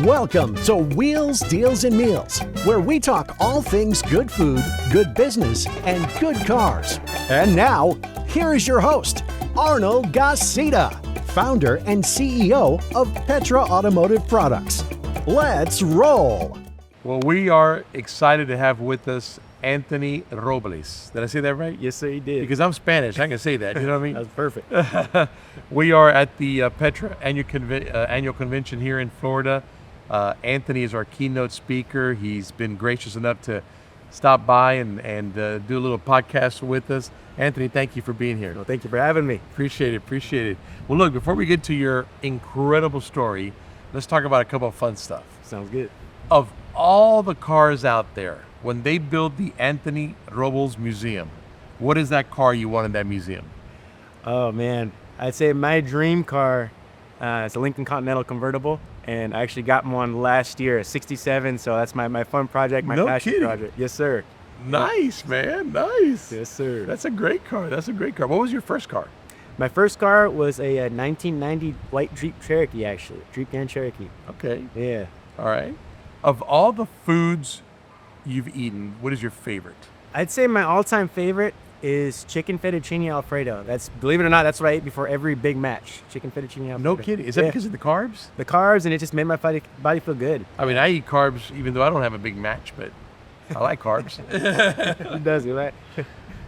Welcome to Wheels, Deals, and Meals, where we talk all things good food, good business, and good cars. And now, here is your host, Arnold Garcia, founder and CEO of Petra Automotive Products. Let's roll. Well, we are excited to have with us Anthony Robles. Did I say that right? Yes, sir, you did. Because I'm Spanish, I can say that. You know what I mean? That's perfect. We are at the Petra annual convention here in Florida. Anthony is our keynote speaker. He's been gracious enough to stop by and do a little podcast with us. Anthony, thank you for being here. Well, thank you for having me. Appreciate it. Well, look, before we get to your incredible story, let's talk about a couple of fun stuff. Sounds good. Of all the cars out there, when they build the Anthony Robles Museum, what is that car you want in that museum? Oh, man. I'd say my dream car, it's a Lincoln Continental convertible, and I actually got one last year, a 67, so that's my fun project, my passion project. Yes, sir. Nice, man. Nice. Yes, sir. That's a great car. What was your first car? My first car was a 1990 white Jeep Cherokee, actually. Jeep Grand Cherokee. Okay. Yeah. All right. Of all the foods you've eaten, what is your favorite? I'd say my all-time favorite is chicken fettuccine Alfredo. That's, believe it or not, that's what I ate before every big match. Chicken fettuccine Alfredo. No kidding. Is that because of the carbs? The carbs, and it just made my body feel good. I mean, I eat carbs even though I don't have a big match, but I like carbs. It does, you right?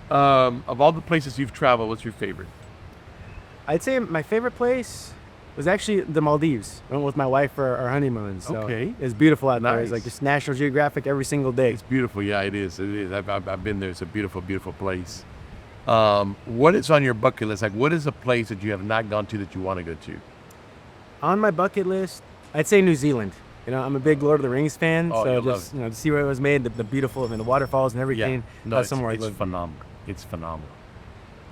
Of all the places you've traveled, what's your favorite? I'd say my favorite place was actually the Maldives. I went with my wife for our honeymoon. So Okay. It's beautiful out there. Nice. It's like just National Geographic every single day. It's beautiful. Yeah, it is. I've been there. It's a beautiful, beautiful place. What is on your bucket list? Like, what is a place that you have not gone to that you want to go to? On my bucket list, I'd say New Zealand. You know, I'm a big Lord of the Rings fan, Oh, so you just love it. to see where it was made, the beautiful, the waterfalls and everything. Yeah. No, That's somewhere it's I'd love to be. phenomenal. It's phenomenal.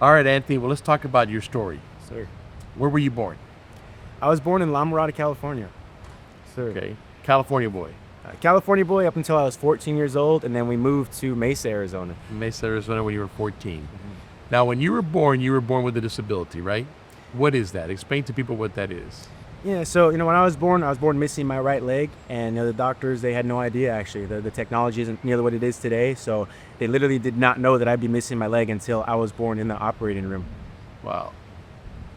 All right, Anthony. Well, let's talk about your story. Sir. Where were you born? I was born in La Mirada, California. Sir. Okay. California boy. California boy up until I was 14 years old, and then we moved to Mesa, Arizona. Mesa, Arizona when you were 14. Now, when you were born with a disability, right? What is that? Explain to people what that is. Yeah, so, when I was born missing my right leg, and the doctors, they had no idea, actually. The technology isn't nearly what it is today, so they literally did not know that I'd be missing my leg until I was born in the operating room. Wow.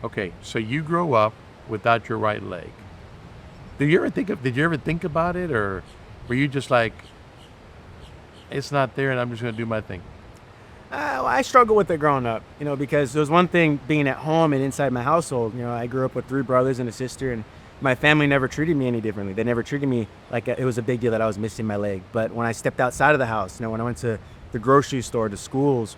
Okay, so you grow up without your right leg. Did you ever think about it, or were you just like, it's not there and I'm just going to do my thing? Well, I struggled with it growing up, because there was one thing being at home and inside my household. I grew up with 3 brothers and a sister, and my family never treated me any differently. They never treated me like it was a big deal that I was missing my leg. But when I stepped outside of the house, when I went to the grocery store, to schools,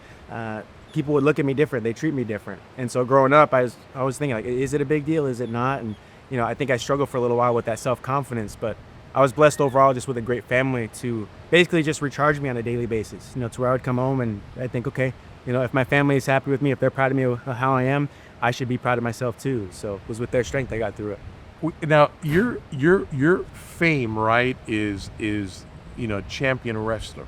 people would look at me different. They treat me different. And so growing up, I was thinking, like, is it a big deal? Is it not? And, I think I struggled for a little while with that self-confidence, but I was blessed overall just with a great family to basically just recharge me on a daily basis, to where I would come home and I think, okay, if my family is happy with me, if they're proud of me of how I am, I should be proud of myself too. So it was with their strength I got through it. Now, your fame, right, is champion wrestler.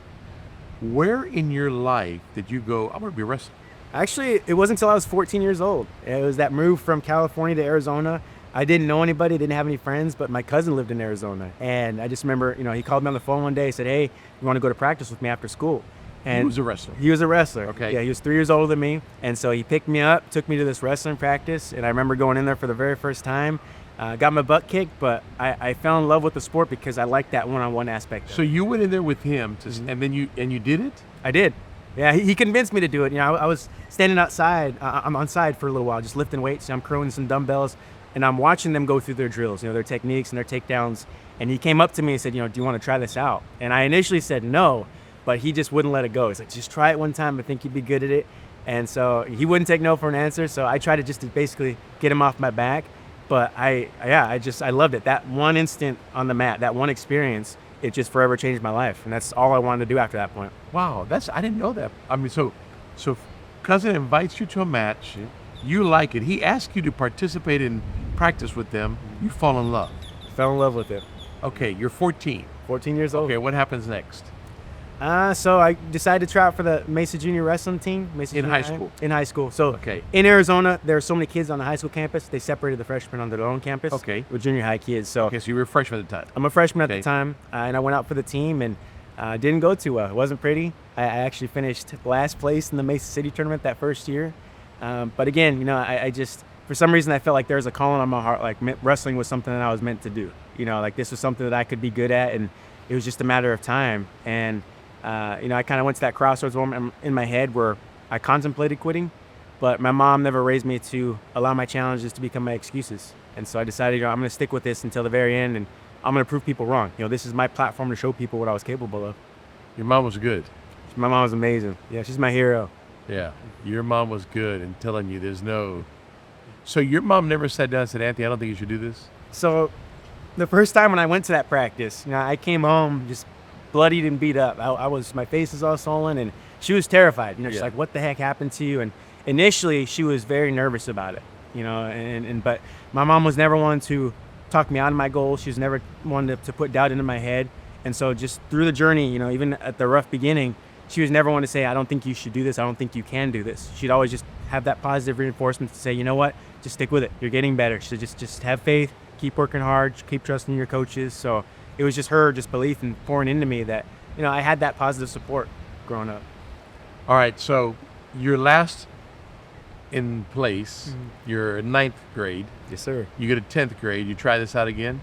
Where in your life did you go, I'm going to be a wrestler? Actually, it wasn't until I was 14 years old. It was that move from California to Arizona. I didn't know anybody, didn't have any friends, but my cousin lived in Arizona. And I just remember, he called me on the phone one day, said, hey, you want to go to practice with me after school? And He was a wrestler. He was a wrestler. Okay. Yeah, he was 3 years older than me. And so he picked me up, took me to this wrestling practice. And I remember going in there for the very first time. Got my butt kicked, but I fell in love with the sport because I liked that one-on-one aspect. So you went in there with him, and then you did it? I did. Yeah, he convinced me to do it. I was standing outside. I'm on side for a little while, just lifting weights. I'm curling some dumbbells, and I'm watching them go through their drills, their techniques and their takedowns. And he came up to me and said, do you want to try this out? And I initially said no, but he just wouldn't let it go. He's like, just try it one time. I think you'd be good at it. And so he wouldn't take no for an answer. So I tried to basically get him off my back. But I loved it. That one instant on the mat, that one experience, it just forever changed my life. And that's all I wanted to do after that point. Wow, I didn't know that. I mean, so cousin invites you to a match, you like it. He asks you to participate in practice with them. You fall in love. Fell in love with it. Okay, you're 14. 14 years old. Okay, what happens next? So I decided to try out for the Mesa Junior Wrestling team. Mesa In Junior high school? In high school. So Okay. in Arizona, there are so many kids on the high school campus. They separated the freshmen on their own campus. Okay. With junior high kids. So Okay, so you were a freshman at the time. I'm a freshman at Okay. the time, and I went out for the team and didn't go too well. It wasn't pretty. I actually finished last place in the Mesa City tournament that first year. But again, I just, for some reason, I felt like there was a calling on my heart. Like wrestling was something that I was meant to do. Like this was something that I could be good at, and it was just a matter of time. And I kind of went to that crossroads moment in my head where I contemplated quitting, but my mom never raised me to allow my challenges to become my excuses. And so I decided, I'm going to stick with this until the very end, and I'm going to prove people wrong. This is my platform to show people what I was capable of. Your mom was good. My mom was amazing. Yeah, she's my hero. Yeah, your mom was good and telling you there's no. So your mom never sat down and said, Anthony, I don't think you should do this? So the first time when I went to that practice, I came home just bloodied and beat up. My face was all swollen, and she was terrified. She's like, what the heck happened to you? And initially she was very nervous about it, but my mom was never one to talk me out of my goals. She was never one to put doubt into my head. And so just through the journey, even at the rough beginning, she was never one to say, I don't think you should do this. I don't think you can do this. She'd always just have that positive reinforcement to say, you know what, just stick with it. You're getting better. So just have faith, keep working hard, keep trusting your coaches. So it was just her belief and pouring into me that, I had that positive support growing up. All right, so you're last in place. You're in 9th grade. Yes, sir. You go to 10th grade. You try this out again?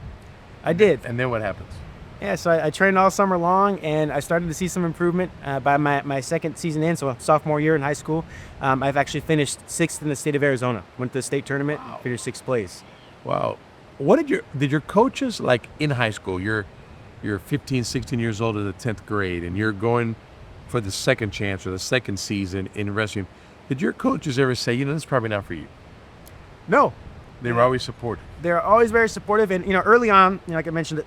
I did. And then what happens? Yeah, so I trained all summer long, and I started to see some improvement by my second season in, so sophomore year in high school. I've actually finished 6th in the state of Arizona. Went to the state tournament, finished 6th place. Wow. What did your coaches, like in high school, you're 15, 16 years old in the 10th grade, and you're going for the second chance or the second season in wrestling. Did your coaches ever say, this is probably not for you? No. They were always supportive. They're always very supportive, and early on, like I mentioned,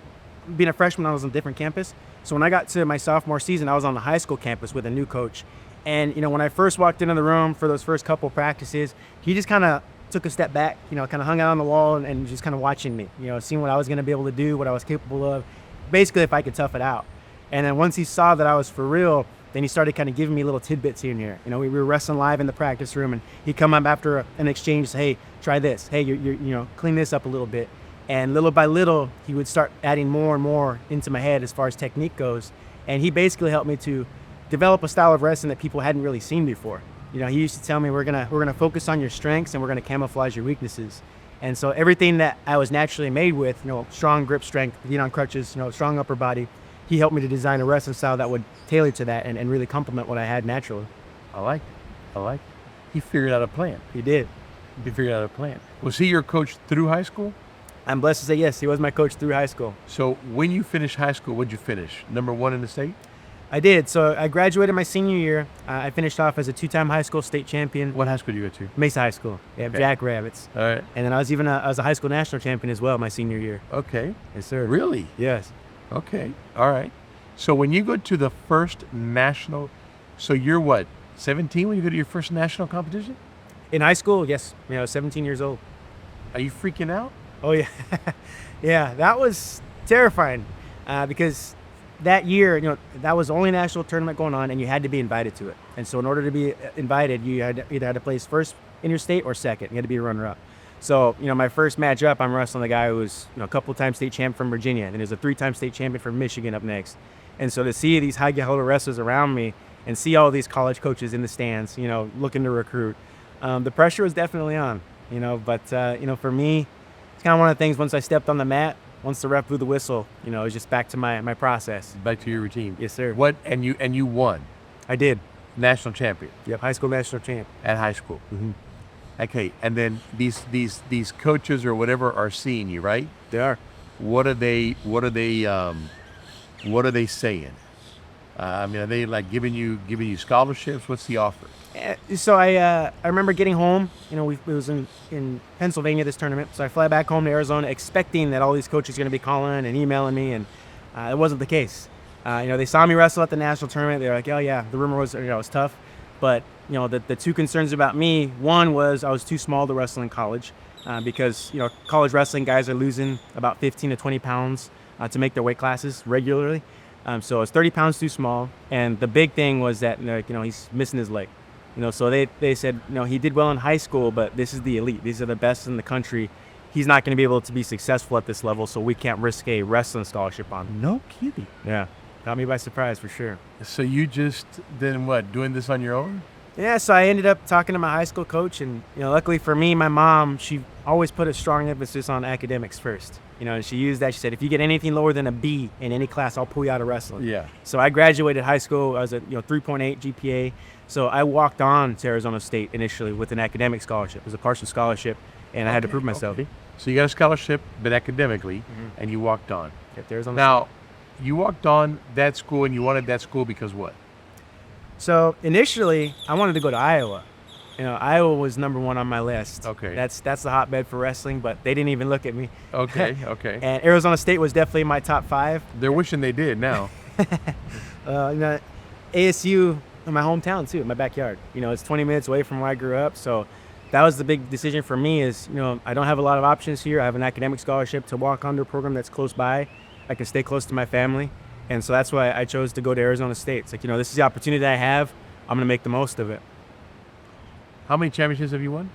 being a freshman, I was on a different campus. So when I got to my sophomore season, I was on the high school campus with a new coach. And, when I first walked into the room for those first couple practices, he just kind of took a step back, kind of hung out on the wall and just kind of watching me, seeing what I was going to be able to do, what I was capable of, basically if I could tough it out. And then once he saw that I was for real, then he started kind of giving me little tidbits here and here. We were wrestling live in the practice room, and he'd come up after an exchange, say, hey, try this. Hey, you're clean this up a little bit. And little by little, he would start adding more and more into my head as far as technique goes. And he basically helped me to develop a style of wrestling that people hadn't really seen before. He used to tell me, we're gonna focus on your strengths and we're gonna camouflage your weaknesses. And so everything that I was naturally made with, strong grip strength, being on crutches, strong upper body, he helped me to design a wrestling style that would tailor to that and really complement what I had naturally. I like it. He figured out a plan. He did. He figured out a plan. Was he your coach through high school? I'm blessed to say yes, he was my coach through high school. So when you finished high school, what'd you finish? Number 1 in the state? I did. So I graduated my senior year. I finished off as a 2-time high school state champion. What high school did you go to? Mesa High School. Yeah, Okay. Jackrabbits. All right. And then I was a high school national champion as well my senior year. Okay. Yes, sir. Really? Yes. Okay. All right. So when you go to the first national, so you're what, 17 when you go to your first national competition? In high school, yes. I was 17 years old. Are you freaking out? Oh, yeah. Yeah, that was terrifying because that year, that was the only national tournament going on, and you had to be invited to it. And so in order to be invited, you either had to place first in your state or second. You had to be a runner-up. So, my first match up, I'm wrestling the guy who was, a couple-time state champion from Virginia, and there's a 3-time state champion from Michigan up next. And so to see these high-caliber wrestlers around me and see all these college coaches in the stands, looking to recruit, the pressure was definitely on, But, for me, it's kind of one of the things, once I stepped on the mat, once the ref blew the whistle, it was just back to my process. Back to your routine. Yes, sir. What? And you won. I did. National champion. Yep, high school national champ. At high school. Mm-hmm. Okay. And then these coaches or whatever are seeing you, right? They are. What are they saying? Are they like giving you scholarships? What's the offer? So I remember getting home. It was in Pennsylvania, this tournament. So I fly back home to Arizona, expecting that all these coaches are going to be calling and emailing me, and it wasn't the case. They saw me wrestle at the national tournament. They were like, "Oh yeah," the rumor was, it was tough, but the two concerns about me. One was I was too small to wrestle in college, because college wrestling guys are losing about 15 to 20 pounds to make their weight classes regularly. So it's 30 pounds too small. And the big thing was that, he's missing his leg. So they said, he did well in high school, but this is the elite. These are the best in the country. He's not going to be able to be successful at this level, so we can't risk a wrestling scholarship on him. No kidding. Yeah. Caught me by surprise for sure. So you just then what, doing this on your own? Yeah, so I ended up talking to my high school coach, and luckily for me, my mom, she always put a strong emphasis on academics first. And she used that. She said, if you get anything lower than a B in any class, I'll pull you out of wrestling. Yeah. So I graduated high school. I was at 3.8 GPA. So I walked on to Arizona State initially with an academic scholarship. It was a partial scholarship, and I had to prove myself. Okay. So you got a scholarship, but academically, and you walked on. Yep, Arizona Now, you walked on that school, and you wanted that school because what? So initially, I wanted to go to Iowa. Iowa was number one on my list. Okay. That's the hotbed for wrestling, but they didn't even look at me. Okay. And Arizona State was definitely my top 5. They're wishing they did now. ASU in my hometown too, in my backyard. It's 20 minutes away from where I grew up. So that was the big decision for me is, I don't have a lot of options here. I have an academic scholarship to walk under a program that's close by. I can stay close to my family. And so that's why I chose to go to Arizona State. It's like, this is the opportunity that I have. I'm going to make the most of it. How many championships have you won?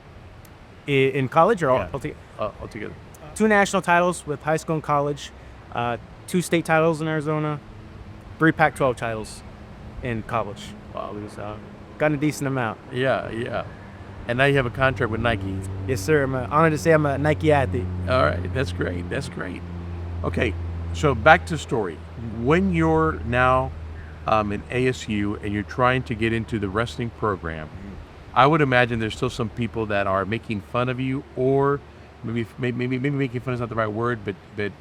In college or altogether? 2 national titles with high school and college, 2 state titles in Arizona, 3 Pac-12 titles in college. Wow. Got a decent amount. Yeah. And now you have a contract with Nike. Yes, sir. I'm honored to say I'm a Nike athlete. All right. That's great. Okay. So back to story. When you're now in ASU and you're trying to get into the wrestling program, I would imagine there's still some people that are making fun of you, or maybe making fun is not the right word, but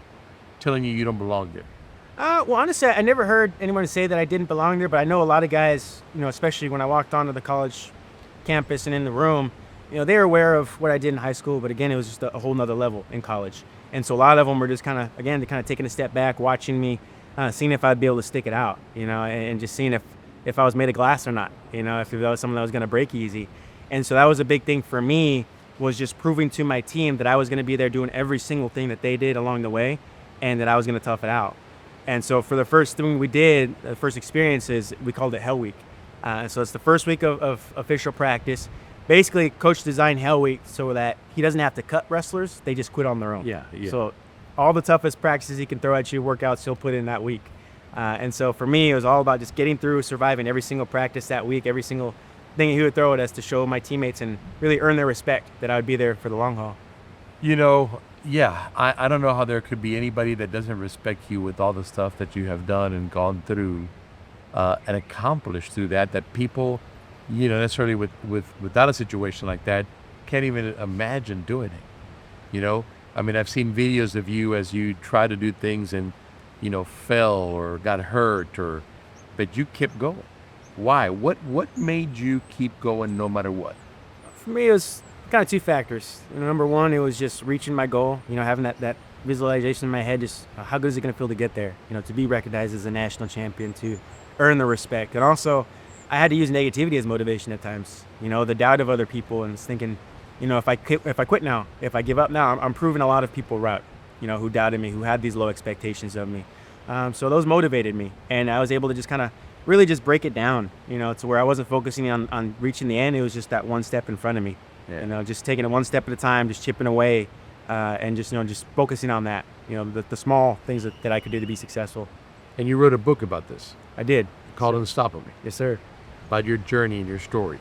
telling you don't belong there. Well, honestly, I never heard anyone say that I didn't belong there, but I know a lot of guys, especially when I walked onto the college campus and in the room, they were aware of what I did in high school, but again, it was just a whole nother level in college. And so a lot of them were just kind of taking a step back, watching me, seeing if I'd be able to stick it out, and just seeing if I was made of glass or not, if that was something that was going to break easy. And so that was a big thing for me, was just proving to my team that I was going to be there doing every single thing that they did along the way, and that I was going to tough it out. And so for the first thing we did, the first experiences, we called it Hell Week. So it's the first week of official practice. Basically, Coach designed Hell Week so that he doesn't have to cut wrestlers. They just quit on their own. Yeah. So all the toughest practices he can throw at you, workouts he'll put in that week. And so for me, it was all about just getting through, surviving every single practice that week, every single thing he would throw at us to show my teammates and really earn their respect that I would be there for the long haul. I don't know how there could be anybody that doesn't respect you with all the stuff that you have done and gone through and accomplished through that people, necessarily without a situation like that, can't even imagine doing it. I've seen videos of you as you try to do things and, fell or got hurt, but you kept going. Why? What made you keep going no matter what? For me, it was kind of 2 factors. Number one, it was just reaching my goal, having that visualization in my head, just how good is it going to feel to get there, to be recognized as a national champion, to earn the respect. And also, I had to use negativity as motivation at times, the doubt of other people, and thinking, if I quit now, if I give up now, I'm proving a lot of people right, who doubted me, who had these low expectations of me. So those motivated me, and I was able to just kind of really just break it down, to where I wasn't focusing on reaching the end. It was just that one step in front of me. Yeah. Just taking it one step at a time, just chipping away, and just focusing on that, the small things that I could do to be successful. And you wrote a book about this. I did. Called Unstoppable. Yes, sir. About your journey and your story.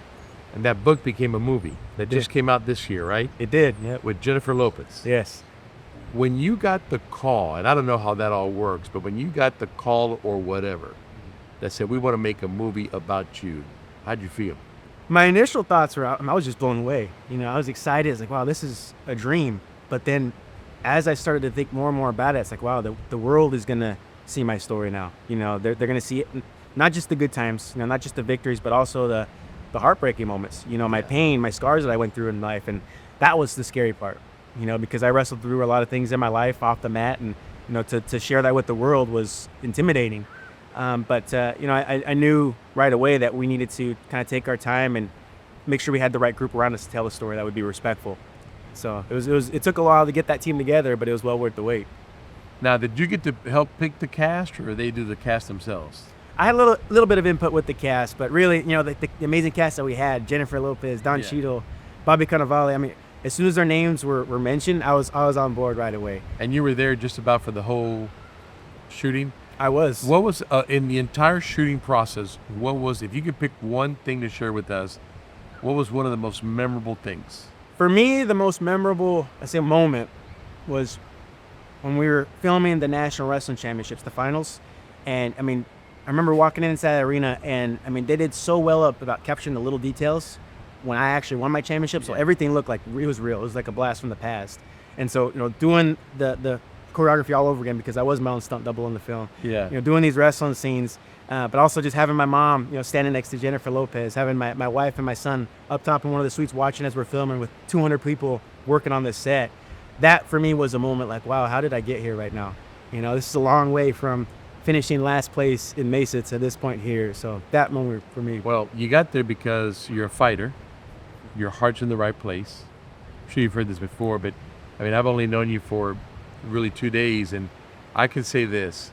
And that book became a movie that just came out this year, right? It did, yeah. With Jennifer Lopez. Yes. When you got the call, and I don't know how that all works, but when you got the call or whatever that said, we want to make a movie about you, how'd you feel? My initial thoughts were, I was just blown away. I was excited. It's like, wow, this is a dream. But then as I started to think more and more about it, it's like, wow, the world is going to see my story now. They're going to see it, not just the good times, not just the victories, but also the heartbreaking moments, my pain, my scars that I went through in life. And that was the scary part, because I wrestled through a lot of things in my life off the mat, and, to share that with the world was intimidating. But I knew right away that we needed to kind of take our time and make sure we had the right group around us to tell a story that would be respectful. So it took a while to get that team together, but it was well worth the wait. Now, did you get to help pick the cast, or they do the cast themselves? I had a little bit of input with the cast, but really, the amazing cast that we had, Jennifer Lopez, Don Cheadle, Bobby Cannavale. I mean, as soon as their names were mentioned, I was on board right away. And you were there just about for the whole shooting? I was. What was, in the entire shooting process, if you could pick one thing to share with us, what was one of the most memorable things? For me, the most memorable, moment was when we were filming the National Wrestling Championships, the finals. And, I mean, I remember walking inside the arena, and, I mean, they did so well about capturing the little details when I actually won my championship. So everything looked like it was real. It was like a blast from the past. And so, doing the choreography all over again, because I was my own stunt double in the film. Yeah. Doing these wrestling scenes, but also just having my mom, standing next to Jennifer Lopez, having my wife and my son up top in one of the suites watching as we're filming with 200 people working on this set. That for me was a moment like, wow, how did I get here right now? This is a long way from finishing last place in Mesa to this point here. So that moment for me. Well, you got there because you're a fighter. Your heart's in the right place. I'm sure you've heard this before, but I mean, I've only known you for really 2 days, and I can say this.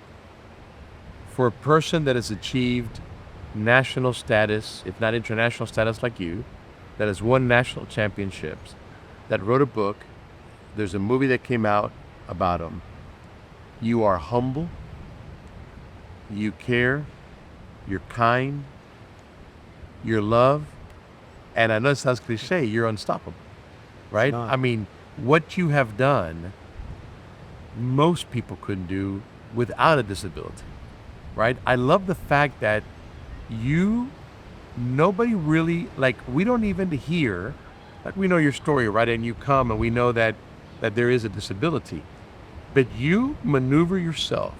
For a person that has achieved national status, if not international status like you, that has won national championships, that wrote a book, there's a movie that came out about him. You are humble, you care, you're kind, you're love, and I know it sounds cliche, you're unstoppable, right? I mean, what you have done, most people couldn't do without a disability, right? I love the fact that nobody really, we don't even hear, we know your story, right? And you come and we know that there is a disability, but you maneuver yourself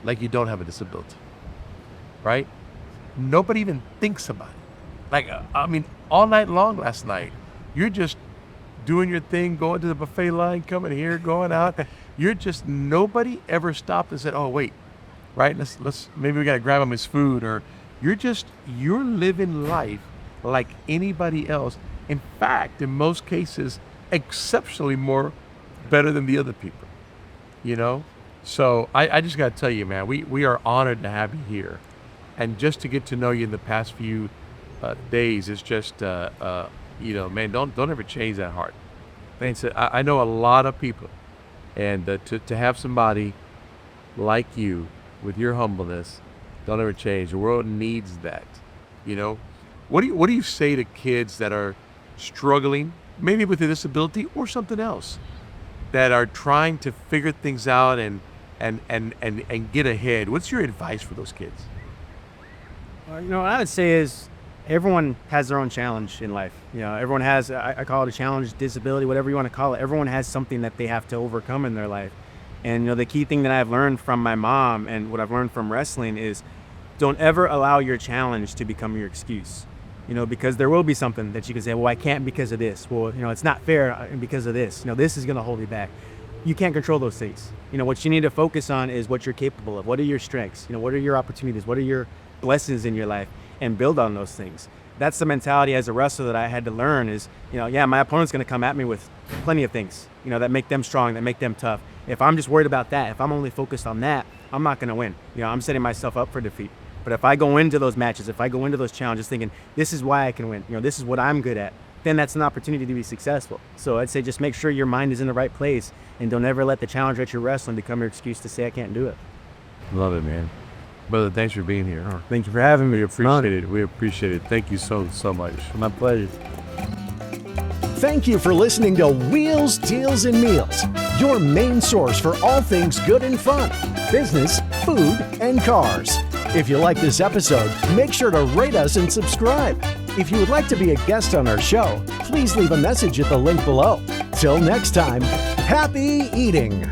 like you don't have a disability, right? Nobody even thinks about it. I mean, all night long last night, you're just doing your thing, going to the buffet line, coming here, going out. Nobody ever stopped and said, oh, wait, right? Maybe we got to grab him his food, or you're living life like anybody else. In fact, in most cases, exceptionally more better than the other people, So I just got to tell you, man, we are honored to have you here. And just to get to know you in the past few days, it's just, man, don't ever change that heart. Thanks. I know a lot of people, and to have somebody like you with your humbleness, don't ever change. The world needs that. What do you say to kids that are struggling, maybe with a disability or something else, that are trying to figure things out and get ahead? What's your advice for those kids? What I would say is everyone has their own challenge in life. Everyone has, I call it a challenge, disability, whatever you want to call it. Everyone has something that they have to overcome in their life. And, the key thing that I've learned from my mom and what I've learned from wrestling is don't ever allow your challenge to become your excuse. Because there will be something that you can say, well, I can't because of this. Well, it's not fair because of this. This is going to hold me back. You can't control those things. What you need to focus on is what you're capable of. What are your strengths? What are your opportunities? What are your blessings in your life? And build on those things. That's the mentality as a wrestler that I had to learn is, my opponent's going to come at me with plenty of things, that make them strong, that make them tough. If I'm just worried about that, if I'm only focused on that, I'm not going to win. I'm setting myself up for defeat. But if I go into those matches, if I go into those challenges thinking, this is why I can win, this is what I'm good at, then that's an opportunity to be successful. So I'd say just make sure your mind is in the right place and don't ever let the challenge that you're wrestling become your excuse to say, I can't do it. Love it, man. Brother, thanks for being here. Thank you for having me. We appreciate it. We appreciate it. Thank you so much. My pleasure. Thank you for listening to Wheels, Deals, and Meals, your main source for all things good and fun, business, food, and cars. If you like this episode, make sure to rate us and subscribe. If you would like to be a guest on our show, please leave a message at the link below. Till next time, happy eating.